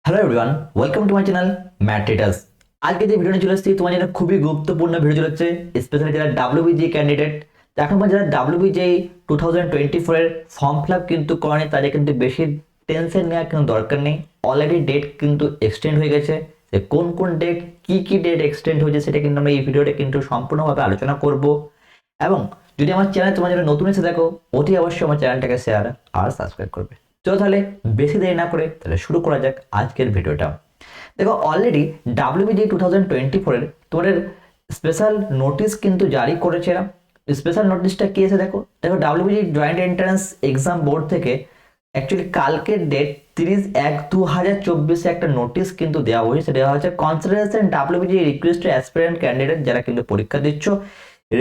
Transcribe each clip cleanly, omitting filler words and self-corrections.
Hello everyone, welcome to my channel math traders. আজকে যে ভিডিওটি চলে এসেছি তোমার জন্য খুবই গুরুত্বপূর্ণ ভিডিও চলে হচ্ছে, স্পেশালি যারা ডাব্লিউবিজি ক্যান্ডিডেট। এখন পর্যন্ত যারা ডাব্লিউবিজি 2024 এর ফর্ম ফিল আপ কিন্তু করেনি তাদের কিন্তু বেশি টেনশন নেওয়ার কোনো দরকার নেই। অলরেডি ডেট কিন্তু এক্সটেন্ড হয়ে গেছে। যে কোন কোন ডেট কি ডেট এক্সটেন্ড হয়েছে সেটা কিন্তু আমরা এই ভিডিওতে কিন্তু সম্পূর্ণভাবে আলোচনা করব। এবং যদি আমার চ্যানেল তোমার জন্য নতুন এসে দেখো, অতি অবশ্যই আমার চ্যানেলটাকে শেয়ার আর সাবস্ক্রাইব করবে। চলো তাহলে বেশি দেরি না করে তাহলে শুরু করা যাক আজকের ভিডিওটা। দেখো অলরেডি ডাব্লিউবিজি 2024 এর তোমাদের স্পেশাল নোটিশ কিন্তু জারি করেছে। স্পেশাল নোটিশটা কি আছে দেখো দেখো WBJ joint entrance exam board থেকে অ্যাকচুয়ালি কালকের ডেট 30/1/2024 একটা নোটিশ কিন্তু দেওয়া হয়েছে। দেওয়া হচ্ছে consideration WBJ request to aspirant candidate যারা কিন্তু পরীক্ষা দিচ্ছ।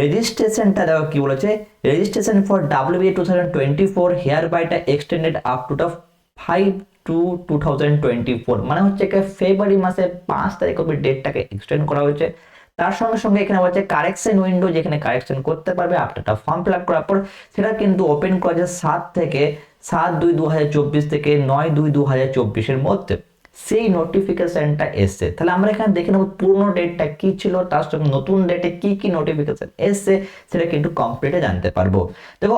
রেজিস্ট্রেশনটা দেখো কি বলেছে, রেজিস্ট্রেশন ফর ডাব্লিউবিজি 2024 হেয়ার বাইটা এক্সটেন্ডেড আপ টু 5/2/2024, মানে হচ্ছে কি ফেব্রুয়ারি মাসের 5 তারিখ অবধি ডেটটাকে এক্সটেন্ড করা হয়েছে। তার সঙ্গে সঙ্গে এখানে বলছে কারেকশন উইন্ডো যেখানে কারেকশন করতে পারবে আফটারটা ফর্ম ফিল আপ করার পর, সেটা কিন্তু ওপেন করা যায় 7/2/2024 থেকে 9/2/2024 এর মধ্যে। সেই নোটিফিকেশনটা এসছে। তাহলে আমরা এখানে দেখে নেব পুরনো ডেটটা কি ছিল, তার সঙ্গে নতুন ডেটে কি নোটিফিকেশন এসছে সেটা কিন্তু কমপ্লিটে জানতে পারবো। দেখো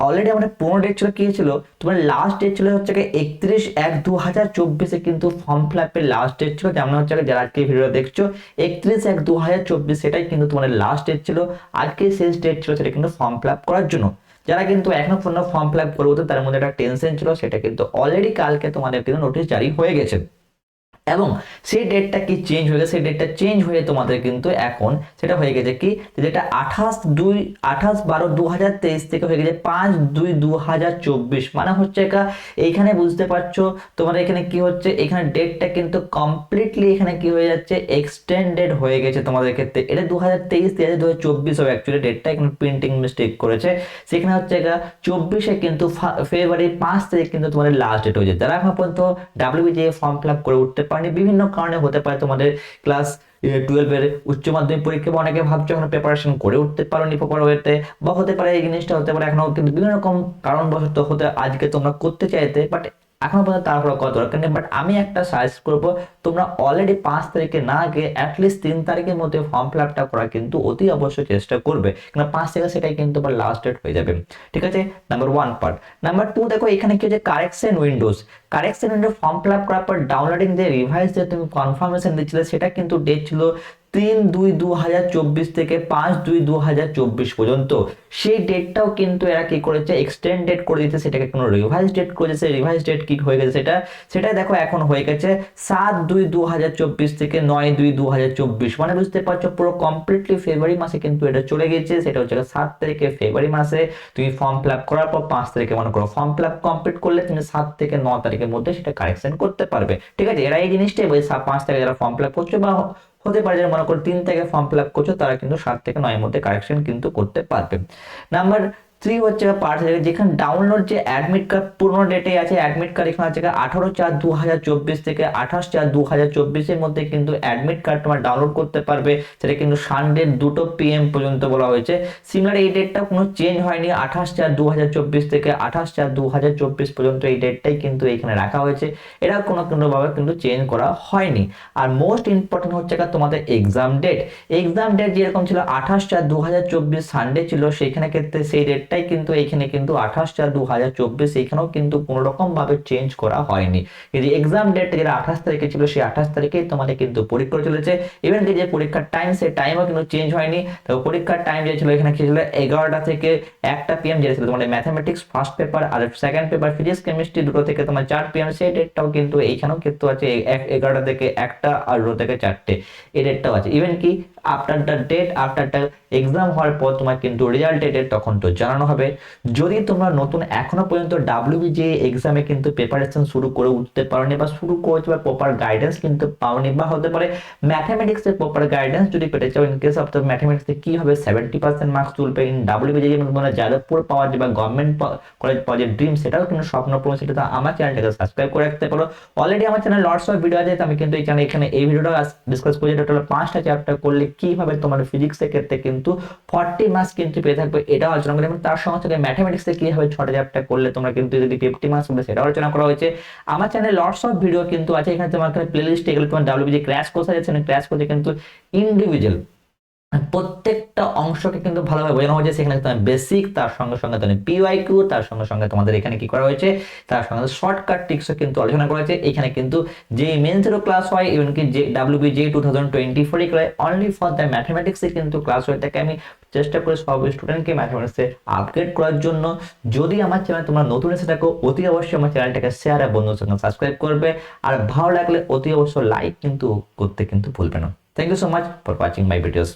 অলরেডি আমাদের পুরনো ডেট ছিল কি ছিল, তোমার লাস্ট ডেট ছিল হচ্ছে 31/1/2024 কিন্তু ফর্ম ফিল আপের লাস্ট ডেট ছিল। যেমন হচ্ছে যারা আজকে ভিডিও দেখছো 31/1/2024 সেটাই কিন্তু তোমাদের লাস্ট ডেট ছিল। আজকে শেষ ডেট ছিল সেটা কিন্তু ফর্ম ফিল আপ করার জন্য। যারা কিন্তু এখনো পর্যন্ত ফর্ম ফিল আপ করবো তার মধ্যে একটা টেনশন ছিল, সেটা কিন্তু অলরেডি কালকে তোমাদের কিন্তু নোটিশ জারি হয়ে গেছে। এবং সেই ডেটটা কি চেঞ্জ হয়ে গেছে, সেই ডেটটা চেঞ্জ হয়ে তোমাদের কিন্তু এখন সেটা হয়ে গেছে কি, যেটা 28/12/2023 থেকে হয়ে গেছে 5/2/2024। মানে হচ্ছে এইখানে বুঝতে পারছো তোমাদের এখানে কি হচ্ছে, এখানে ডেটটা কিন্তু কমপ্লিটলি এখানে কি হয়ে যাচ্ছে, এক্সটেন্ডেড হয়ে গেছে তোমাদের ক্ষেত্রে। এটা 2023 দিয়ে 2024 হবে অ্যাকচুয়ালি, ডেটটা এখানে প্রিন্টিং মিস্টেক করেছে। সেখানে হচ্ছে 24-এ কিন্তু ফেব্রুয়ারি 5 তারিখ কিন্তু তোমাদের লাস্ট ডেট হয়ে যায়। যারা এখন পর্যন্ত ডাব্লিউবিজি ফর্ম ফিল আপ করে উঠতে পারেনি, বিভিন্ন কারণে হতে পারে তোমাদের ক্লাস 12 এর উচ্চ মাধ্যমিক পরীক্ষা বা অনেকে ভাবছো এখন প্রিপারেশন করে উঠতে পারোনি প্রপার ওয়েতে, বা হতে পারে এই জিনিসটা হতে পারে এখনো কিন্তু বিভিন্ন রকম কারণবশত হতে আজকে তোমরা করতে চাইতে বাট এখনো পর্যন্ত তারপরে কত দরকার নেই। বাট আমি একটা সাজেস্ট করবো, তোমরা অলরেডি 5 তারিখে না গিয়ে অ্যাটলিস্ট 3 তারিখের মধ্যে ফর্ম ফিল আপটা করা কিন্তু অতি অবশ্যই চেষ্টা করবে, কারণ 5 তারিখে সেটাই কিন্তু আবার লাস্ট ডেট হয়ে যাবে। ঠিক আছে, নাম্বার 1 পার্ট। নাম্বার 2 দেখো এখানে কি হচ্ছে, correction window form fill up করার পর ডাউনলোডিং যে রিভাইজ যে তুমি কনফার্মেশন দিচ্ছিলে সেটা কিন্তু ডেট ছিল 3/2/2024 থেকে 5/2/2024 পর্যন্ত। সেই ডেটটাও কিন্তু এরা কি করেছে, এক্সটেন্ডেড করে দিতে, সেটাকে কোনো রিভাইজ ডেট করেছে। রিভাইজ ডেট কি হয়ে গেছে সেটা দেখো এখন হয়ে গেছে 7/2/2024 থেকে 9/2/2024। মানে বুঝতে পারছো পুরো কমপ্লিটলি ফেব্রুয়ারি মাসে কিন্তু এটা চলে গেছে। সেটা হচ্ছে 7 তারিখে ফেব্রুয়ারি মাসে তুমি ফর্ম ফিল আপ করার পর 5 তারিখে মনে করো ফর্ম ফিল আপ কমপ্লিট করলে তুমি 7 থেকে 9 তারিখের মধ্যে সেটা কারেকশন করতে পারবে। ঠিক আছে, এরা এই জিনিসটাই বলে 5 তারিখে যারা ফর্ম ফিল আপ করছো বা হতে পারে যে মনে করো 3 থেকে ফর্ম ফিল আপ করছো, তারা কিন্তু 7 থেকে 9 এর মধ্যে কারেকশন কিন্তু করতে পারবে। নাম্বার 3 হচ্ছে পার্ট যেখানে ডাউনলোড যে অ্যাডমিট কার্ড পুরনো ডেটে আছে, অ্যাডমিট কার্ড এখানে আছে 18/4/2024 থেকে 28/4/2024 এর মধ্যে কিন্তু অ্যাডমিট কার্ড তোমার ডাউনলোড করতে পারবে। সেটা কিন্তু সানডে 2 PM পর্যন্ত বলা হয়েছে। সিমিলার এই ডেটটা কোনো চেঞ্জ হয়নি, 28/4/2024 থেকে 28/4/2024 পর্যন্ত এই ডেটটাই কিন্তু এখানে রাখা হয়েছে। এটা কোনোভাবে কিন্তু চেঞ্জ করা হয়নি। আর মোস্ট ইম্পর্টেন্ট হচ্ছে তোমাদের এক্সাম ডেট যেরকম ছিল 28/4/2024 সানডে ছিল, সেখানে ক্ষেত্রে সেই ডেটটাই কিন্তু এইখানে কিন্তু 28/4/2024, এখানেও কিন্তু কোনো রকম ভাবে চেঞ্জ করা হয়নি। কিন্তু এক্সাম ডেট যেটা 28 তারিখে ছিল সেই 28 তারিখেই তোমাদের কিন্তু পরীক্ষা চলেছে। ইভেন কি যে পরীক্ষার টাইম, সেই টাইমও কিন্তু চেঞ্জ হয়নি। তো পরীক্ষার টাইম যে ছিল এখানে কি ছিল 11টা থেকে 1টা PM, যেটা ছিল তোমাদের ম্যাথমেটিক্স ফার্স্ট পেপার আর সেকেন্ড পেপার ফিজিক্স কেমিস্ট্রি দুটো থেকে তোমার 4 PM। সেই ডেটটাও কিন্তু এইখানেও কিন্তু আছে 11টা থেকে 1টা আর 2টো থেকে 4টে, এই ডেটটাও আছে। ইভেন কি আফটার দ্য এক্সাম হওয়ার পর তোমার কিন্তু রেজাল্ট ডেট তখন তো জানানো হবে। যদি তোমরা নতুন এখনো পর্যন্ত ডাব্লিউবিজি এক্সামে কিন্তু প্রিপারেশন শুরু করে উঠতে পারোনি বা শুরু করেছো বা প্রপার গাইডেন্স কিন্তু পাওনি, বা হতে পারে ম্যাথমেটিক্সের প্রপার গাইডেন্স যদি পেতে চাও, ইন কেস অফ দ্য ম্যাথমেটিক্সে কি হবে 70% মার্কস তুলবে ইন ডাব্লিউবিজি, যেমন তোমরা যাদবপুর পাওয়ার যে বা গভর্নমেন্ট কলেজ পাওয়ার যে ড্রিম, সেটাও কিন্তু স্বপ্ন পূরণ। সেটা তো আমার চ্যানেলটাকে সাবস্ক্রাইব করে রাখতে পারো। অলরেডি আমার চ্যানেল লটস অফ ভিডিও আছে, আমি কিন্তু এই চ্যানেল এখানে এই ভিডিওটা ডিসকাস করেছি। টোটাল 5টা চ্যাপ্টার করলে কিভাবে তোমার ফিজিক্সের ক্ষেত্রে কিন্তু 40 মার্কস কিন্তু পেয়ে থাকবে, এটাও আলোচনা করি। এবং তার সঙ্গে সঙ্গে ম্যাথমেটিক্সে কিভাবে 6টা চ্যাপ্টার করলে তোমরা কিন্তু যদি 50 মার্কস পাবে সেটাও আলোচনা করা হয়েছে। আমার চ্যানেলে লটস অফ ভিডিও কিন্তু আছে, এখানে তোমার প্লে লিস্টে এগুলো তোমার WBG ক্র্যাশ কোর্স আছে, ক্র্যাশ কোর্সে কিন্তু ইন্ডিভিজুয়াল প্রত্যেকটা অংশকে কিন্তু ভালোভাবে বোঝানো হয়েছে। সেখানে তোমার বেসিক, তার সঙ্গে সঙ্গে তোমার PYQ, তার সঙ্গে সঙ্গে তোমাদের এখানে কি করা হয়েছে, তার সঙ্গে শর্টকাট ট্রিক্সও কিন্তু আলোচনা করা হয়েছে। এখানে কিন্তু যে মেন্সেরও ক্লাস হয়, ইভেন কি যে WBG 2024 এ অনলি ফর দ্য ম্যাথমেটিক্সে কিন্তু ক্লাস হয়ে থাকে। আমি চেষ্টা করি সব স্টুডেন্টকে ম্যাথমেটিক্সে আপগ্রেড করার জন্য। যদি আমার চ্যানেল তোমরা নতুন এসে থাকো, অতি অবশ্যই আমার চ্যানেলটাকে শেয়ার আর বন্ধুদের সঙ্গে সাবস্ক্রাইব করবে, আর ভালো লাগলে অতি অবশ্যই লাইক কিন্তু করতে কিন্তু ভুলবে না। Thank you so much for watching my videos.